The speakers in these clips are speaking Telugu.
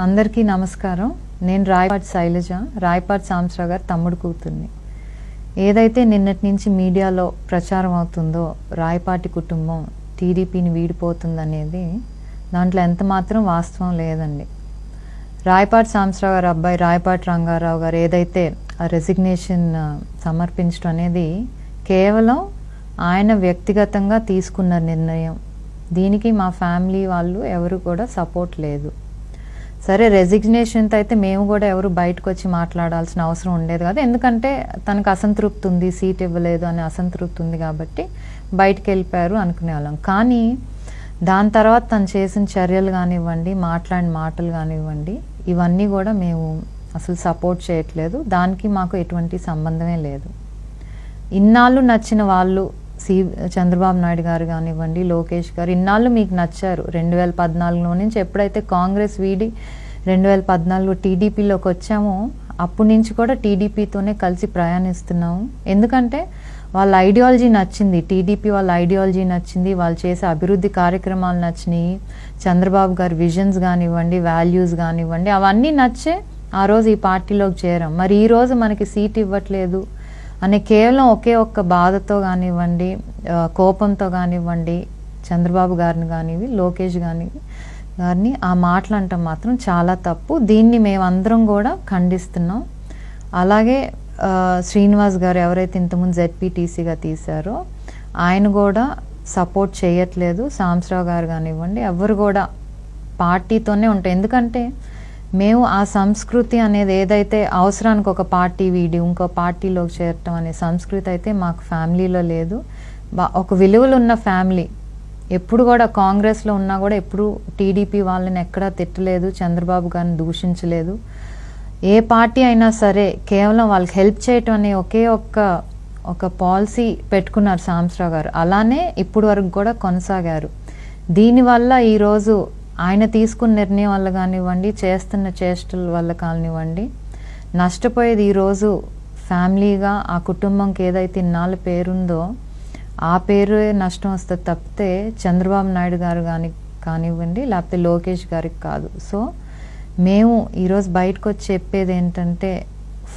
అందరికీ నమస్కారం. నేను రాయపాటి శైలజ, రాయపాటి సాంబశివరావు గారి తమ్ముడు కూతుర్ని. ఏదైతే నిన్నటి నుంచి మీడియాలో ప్రచారం అవుతుందో రాయపాటి కుటుంబం టీడీపీని వీడిపోతుందనేది దాంట్లో ఎంత మాత్రం వాస్తవం లేదండి. రాయపాటి సాంబశివరావు గారి అబ్బాయి రాయపాటి రంగారావు గారు ఏదైతే ఆ రెసిగ్నేషన్ సమర్పించడం అనేది కేవలం ఆయన వ్యక్తిగతంగా తీసుకున్న నిర్ణయం. దీనికి మా ఫ్యామిలీ వాళ్ళు ఎవరు కూడా సపోర్ట్ లేదు. సరే, రెసిగ్నేషన్తో అయితే మేము కూడా ఎవరు బయటకు వచ్చి మాట్లాడాల్సిన అవసరం ఉండేది కాదు. ఎందుకంటే తనకు అసంతృప్తి ఉంది, సీట్ ఇవ్వలేదు అనే అసంతృప్తి ఉంది కాబట్టి బయటకు వెళ్ళిపోయారు అనుకునేవాళ్ళం. కానీ దాని తర్వాత తను చేసిన చర్యలు కానివ్వండి, మాట్లాడిన మాటలు కానివ్వండి, ఇవన్నీ కూడా మేము అసలు సపోర్ట్ చేయట్లేదు. దానికి మాకు ఎటువంటి సంబంధమే లేదు. ఇన్నాళ్ళు నచ్చిన వాళ్ళు చంద్రబాబు నాయుడు గారు కానివ్వండి, లోకేష్ గారు ఇన్నాళ్ళు మీకు నచ్చారు. 2014లో నుంచి ఎప్పుడైతే కాంగ్రెస్ వీడి 2014 టీడీపీలోకి వచ్చామో అప్పటి నుంచి కూడా టీడీపీతోనే కలిసి ప్రయాణిస్తున్నాము. ఎందుకంటే వాళ్ళ ఐడియాలజీ నచ్చింది, టీడీపీ వాళ్ళ ఐడియాలజీ నచ్చింది, వాళ్ళు చేసే అభివృద్ధి కార్యక్రమాలు నచ్చినాయి, చంద్రబాబు గారి విజన్స్ కానివ్వండి, వాల్యూస్ కానివ్వండి, అవన్నీ నచ్చే ఆ రోజు ఈ పార్టీలోకి చేరాం. మరి ఈరోజు మనకి సీట్ ఇవ్వట్లేదు అనే కేవలం ఒకే ఒక్క బాధతో కానివ్వండి, కోపంతో కానివ్వండి, చంద్రబాబు గారిని కానివ్వండి, లోకేష్ గారిని ఆ మాటలు అంటాం మాత్రం చాలా తప్పు. దీన్ని మేమందరం కూడా ఖండిస్తున్నాం. అలాగే శ్రీనివాస్ గారు ఎవరైతే ఇంతకుముందు జెడ్పీటీసీగా తీశారో ఆయన కూడా సపోర్ట్ చేయట్లేదు. సాంబశివరావు గారు కానివ్వండి, ఎవరు కూడా పార్టీతోనే ఉంటాయి. ఎందుకంటే మేము ఆ సంస్కృతి అనేది ఏదైతే అవసరానికి ఒక పార్టీ వీడి ఇంకో పార్టీలోకి చేరటం అనే సంస్కృతి అయితే మాకు ఫ్యామిలీలో లేదు. ఒక విలువలు ఉన్న ఫ్యామిలీ. ఎప్పుడు కూడా కాంగ్రెస్లో ఉన్నా కూడా ఎప్పుడు టీడీపీ వాళ్ళని ఎక్కడా తిట్టలేదు, చంద్రబాబు గారిని దూషించలేదు. ఏ పార్టీ అయినా సరే కేవలం వాళ్ళకి హెల్ప్ చేయటం అనే ఒకే ఒక పాలసీ పెట్టుకున్నారు సాంబశివరావు గారు. అలానే ఇప్పుడు వరకు కూడా కొనసాగారు. దీనివల్ల ఈరోజు ఆయన తీసుకున్న నిర్ణయం వల్ల కానివ్వండి, చేస్తున్న చేష్టల వల్ల కానివ్వండి, నష్టపోయేది ఈరోజు ఫ్యామిలీగా ఆ కుటుంబంకి ఏదైతే ఇన్నాళ్ళ పేరుందో ఆ పేరు నష్టం వస్తే తప్పితే చంద్రబాబు నాయుడు గారు కానివ్వండి, లేకపోతే లోకేష్ గారికి కాదు. సో మేము ఈరోజు బయటకు వచ్చి చెప్పేది ఏంటంటే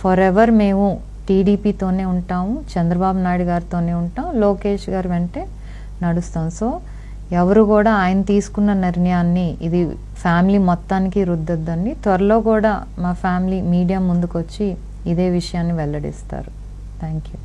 ఫర్ ఎవర్ మేము టీడీపీతోనే ఉంటాము, చంద్రబాబు నాయుడు గారితోనే ఉంటాం, లోకేష్ గారు వెంటే నడుస్తాం. సో ఎవరు కూడా ఆయన తీసుకున్న నిర్ణయాన్ని ఇది ఫ్యామిలీ మొత్తానికి రుద్దొద్దండి. త్వరలో కూడా మా ఫ్యామిలీ మీడియా ముందుకు వచ్చి ఇదే విషయాన్ని వెల్లడిస్తారు. Thank you.